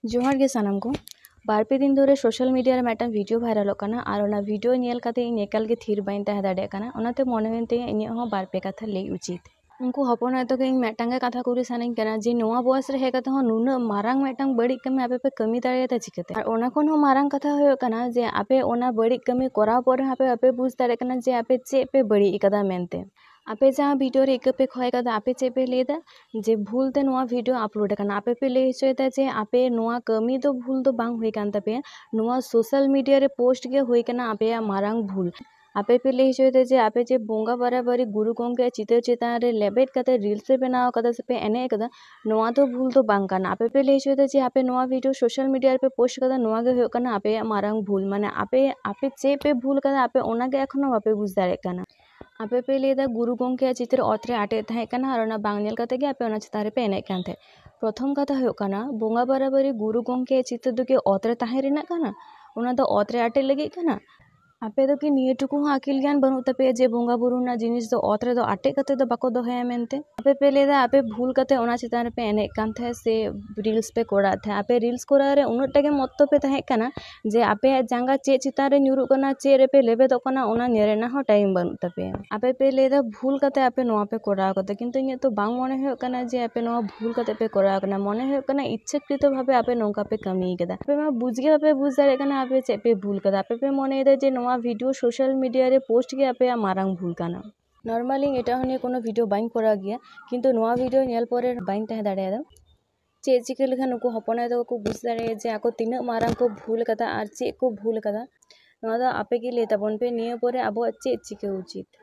जोहार गे सानाम को बारपे दिन धरे सोशल मीडिया रे मिदटां वीडियो वायरलोग काना आर ओना वीडियो नेल काते इन एकाल गे थीर बाइन तहे दाड़े काना ओनाते मने हुइनते इᱧᱟᱹᱜ ᱦᱚᱸ बारपे कथा लई उचित उनको हपन आयतो के इन मिदटांगे कथा कुरी सानाኝ काना जे नोवा बयस रे हे कते हो नुना मारांग मिदटांग बड़ी कमी आपे पे कमी दाड़ेयादा चिकाते आर ओना खन हो मारांग कथा होयो काना जे आपे ओना बड़ी कमी कराव पर आपे बुझ दाड़े काना जे आपे चे पे बड़ी इकादा मेनते आपे जहाँ वीडियो रे इका पे खोय कदा आपे चे पे लेदा जे भूल ते नोवा वीडियो अपलोड काना आपे पे ले होचोयदा जे आपे नोवा कमी तो भूल तो बांग हुई कान तापे नोवा सोशल मीडिया रे पोस्ट गे हुई काना आपे मारांग भूल आपे पे ले होचोयदा जे आपे जे बोंगा बराबरी गुरु गोंगे चितर चितान रे लेबेट काते रील्स पे बनाव कदा से पे एने कदा नोवा तो भूल तो बांग काना आपे पे ले होचोयदा जे आपे नोवा वीडियो सोशल मीडिया पे पोस्ट कदा नोवा गे हुयो काना आपे मारांग भूल माने आपे चे पे भूल कदा आपे ओना गे एखोनो बापे बुझ दाड़े काना आपे पे लेदा गुरु गोंके चित्र अतरे आटे तहे काना और ओना बांग नेल काते गे आपे ओना चितान रे पे एने कान थे प्रथम कथा हुयो काना बोंगा बराबरी गुरु गोंके चित्र दो के अतरे तहे रेना काना ओना दो अतरे आटे लगी काना आपे दो कि निये टुकु हो आकिल ज्ञान बनू तपे जे बोंगा बुरु ना जिनिस दो अतरे दो आटे कते दो बाको दोहया मेनते आपे पे लेदा आपे भूल कते ओना चितान रे पे एने कान थे से रील्स पे कोड़ा थे आपे रील्स कोड़ा रे उनट गे मत्तो पे तहे काना जे आपे जांगा चे चितान रे न्युरु काना चे रे पे लेबे दो काना ओना नेरेना हो टाइम बनू तपे आपे पे लेदा भूल कते आपे नोवा पे कोड़ा कते किंतु इᱧ तो बांग मने हुयो काना जे आपे नोवा भूल कते पे कोड़ा काना मने हुयो काना इच्छाकृत भावे आपे नोंका पे कमी केदा आपे मा बुझगे आपे बुझ दाड़े काना आपे चे पे भूल कदा आपे पे मने दा जे नोवा वीडियो सोशल मीडिया रे पोस्ट गे आपे मारांग भूल काना नॉर्मली एटा हने कोनो वीडियो बाइन कोरा गया किंतु नोवा वीडियो नेल परे बाइन तहे दाड़ेयादा चे चिका लेखान उनको हपन आयतो को बुझ दाड़े जे आको तिना मारांग को भूल कदा आर चे को भूल कदा नोवा दो आपे गे ले ताबन पे निये परे आबो चे चिका उचित।